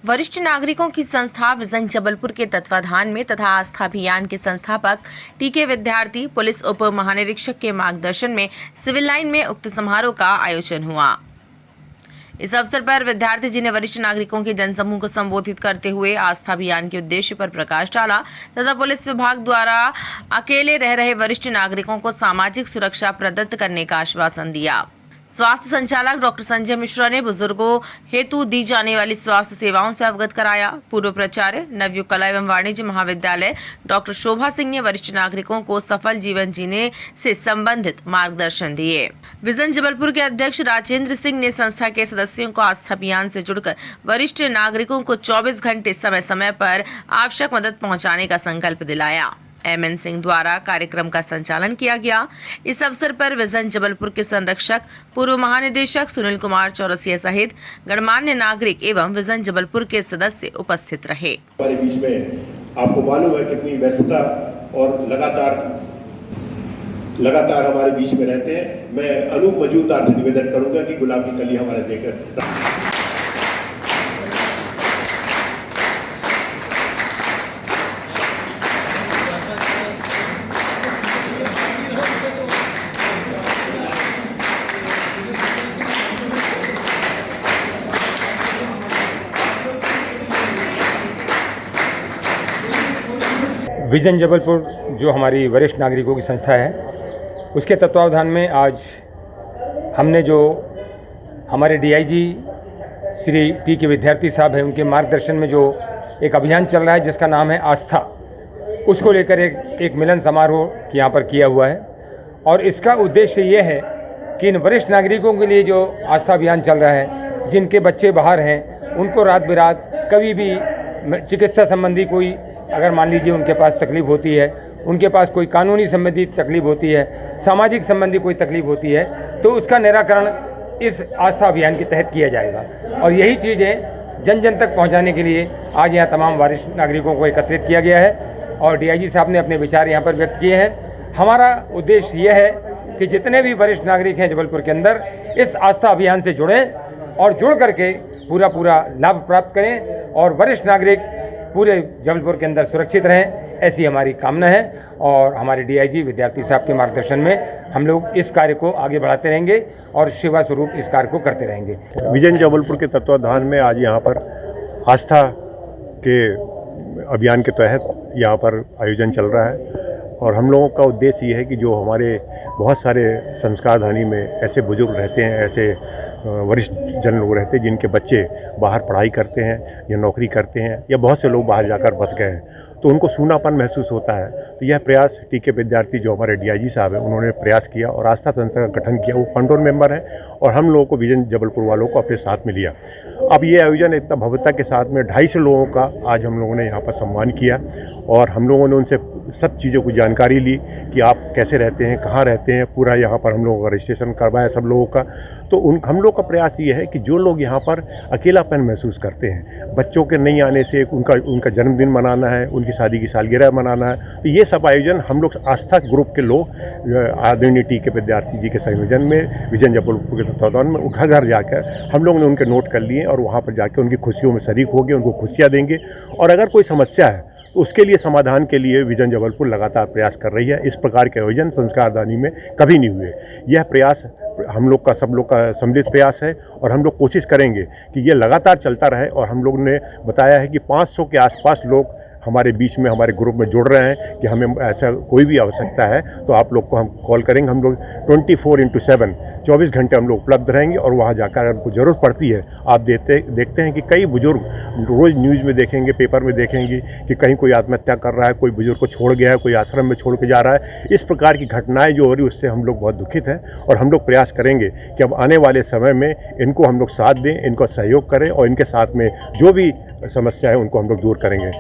वरिष्ठ नागरिकों की संस्था विजन जबलपुर के तत्वाधान में तथा आस्था अभियान के संस्थापक टीके विद्यार्थी पुलिस उप महानिरीक्षक के मार्गदर्शन में सिविल लाइन में उक्त समारोह का आयोजन हुआ। इस अवसर पर विद्यार्थी जी ने वरिष्ठ नागरिकों के जनसमूह को संबोधित करते हुए आस्था अभियान के उद्देश्य पर प्रकाश डाला तथा पुलिस विभाग द्वारा अकेले रह रहे वरिष्ठ नागरिकों को सामाजिक सुरक्षा प्रदत्त करने का आश्वासन दिया। स्वास्थ्य संचालक डॉक्टर संजय मिश्रा ने बुजुर्गों हेतु दी जाने वाली स्वास्थ्य सेवाओं से अवगत कराया। पूर्व प्राचार्य नवयुग कला एवं वाणिज्य महाविद्यालय डॉक्टर शोभा सिंह ने वरिष्ठ नागरिकों को सफल जीवन जीने से संबंधित मार्गदर्शन दिए। विजन जबलपुर के अध्यक्ष राजेंद्र सिंह ने संस्था के सदस्यों को आस्था अभियान से जुड़कर वरिष्ठ नागरिकों को 24 घंटे समय समय पर आवश्यक मदद पहुँचाने का संकल्प दिलाया। एमएन सिंह द्वारा कार्यक्रम का संचालन किया गया। इस अवसर पर विजन जबलपुर के संरक्षक पूर्व महानिदेशक सुनील कुमार चौरसिया सहित गणमान्य नागरिक एवं विजन जबलपुर के सदस्य उपस्थित रहे। हमारे बीच में आपको मालूम है कितनी व्यस्तता और लगातार हमारे बीच में रहते हैं। मैं अनूप मजूमदार से निवेदन करूंगा कि गुलाब की कली हमारे देकर विजन जबलपुर जो हमारी वरिष्ठ नागरिकों की संस्था है, उसके तत्वावधान में आज हमने जो हमारे डीआईजी श्री टीके विद्यार्थी साहब हैं, उनके मार्गदर्शन में जो एक अभियान चल रहा है जिसका नाम है आस्था, उसको लेकर एक मिलन समारोह यहाँ पर किया हुआ है। और इसका उद्देश्य ये है कि इन वरिष्ठ नागरिकों के लिए जो आस्था अभियान चल रहा है, जिनके बच्चे बाहर हैं, उनको रात बिरात कभी भी चिकित्सा संबंधी कोई अगर मान लीजिए उनके पास तकलीफ़ होती है, उनके पास कोई कानूनी संबंधी तकलीफ़ होती है, सामाजिक संबंधी कोई तकलीफ़ होती है, तो उसका निराकरण इस आस्था अभियान के तहत किया जाएगा। और यही चीज़ें जन जन तक पहुंचाने के लिए आज यहाँ तमाम वरिष्ठ नागरिकों को एकत्रित किया गया है और डीआईजी साहब ने अपने विचार यहाँ पर व्यक्त किए हैं। हमारा उद्देश्य यह है कि जितने भी वरिष्ठ नागरिक हैं जबलपुर के अंदर, इस आस्था अभियान से जुड़ें और जुड़ करके पूरा लाभ प्राप्त करें और वरिष्ठ नागरिक पूरे जबलपुर के अंदर सुरक्षित रहें, ऐसी हमारी कामना है। और हमारे डीआईजी विद्यार्थी साहब के मार्गदर्शन में हम लोग इस कार्य को आगे बढ़ाते रहेंगे और सेवा स्वरूप इस कार्य को करते रहेंगे। विजन जबलपुर के तत्वाधान में आज यहाँ पर आस्था के अभियान के तहत यहाँ पर आयोजन चल रहा है और हम लोगों का उद्देश्य ये है कि जो हमारे बहुत सारे संस्कारधानी में ऐसे बुजुर्ग रहते हैं, ऐसे वरिष्ठ जन लोग रहते हैं जिनके बच्चे बाहर पढ़ाई करते हैं या नौकरी करते हैं या बहुत से लोग बाहर जाकर बस गए हैं, तो उनको सूनापन महसूस होता है। तो यह प्रयास टीके विद्यार्थी जो हमारे डीआईजी साहब हैं, उन्होंने प्रयास किया और आस्था संस्था का गठन किया। वो फंडोर मेंबर हैं और हम लोगों को विजन जबलपुर वालों को अपने साथ में लिया। अब ये आयोजन इतना भव्यता के साथ में 250 लोगों का आज हम लोगों ने यहाँ पर सम्मान किया और हम लोगों ने उनसे सब चीज़ों की जानकारी ली कि आप कैसे रहते हैं, कहाँ रहते हैं, पूरा यहाँ पर हम लोगों का रजिस्ट्रेशन करवाया सब लोगों का। तो हम लोग का प्रयास ये है कि जो लोग यहाँ पर अकेलापन महसूस करते हैं, बच्चों के नहीं आने से उनका जन्मदिन मनाना है, उनकी शादी की सालगिरह मनाना है, तो ये सब आयोजन हम लोग आस्था ग्रुप के लोग आदरणीय टीके विद्यार्थी जी के संयोजन में विजन जबलपुर के तत्वाधान में घर घर जाकर हम लोगों ने उनके नोट कर लिए और वहाँ पर जाकर उनकी खुशियों में शरीक होंगे, उनको खुशियाँ देंगे। और अगर कोई समस्या है तो उसके लिए समाधान के लिए विजन जबलपुर लगातार प्रयास कर रही है। इस प्रकार के आयोजन संस्कारदानी में कभी नहीं हुए। यह प्रयास हम लोग का सब लोग का सम्मिलित प्रयास है और हम लोग कोशिश करेंगे कि ये लगातार चलता रहे। और हम लोग ने बताया है कि 500 के आसपास लोग हमारे बीच में हमारे ग्रुप में जुड़ रहे हैं कि हमें ऐसा कोई भी आवश्यकता है तो आप लोग को हम कॉल करेंगे। हम लोग 24/7 24 घंटे हम लोग उपलब्ध रहेंगे और वहाँ जाकर अगर उनको ज़रूरत पड़ती है, आप देखते हैं कि कई बुजुर्ग रोज़ न्यूज़ में देखेंगे, पेपर में देखेंगे कि कहीं कोई आत्महत्या कर रहा है, कोई बुजुर्ग को छोड़ गया है, कोई आश्रम में छोड़ के जा रहा है। इस प्रकार की घटनाएँ जो हो रही उससे हम लोग बहुत दुखित हैं और हम लोग प्रयास करेंगे कि अब आने वाले समय में इनको हम लोग साथ दें, इनको सहयोग करें और इनके साथ में जो भी समस्या है उनको हम लोग दूर करेंगे।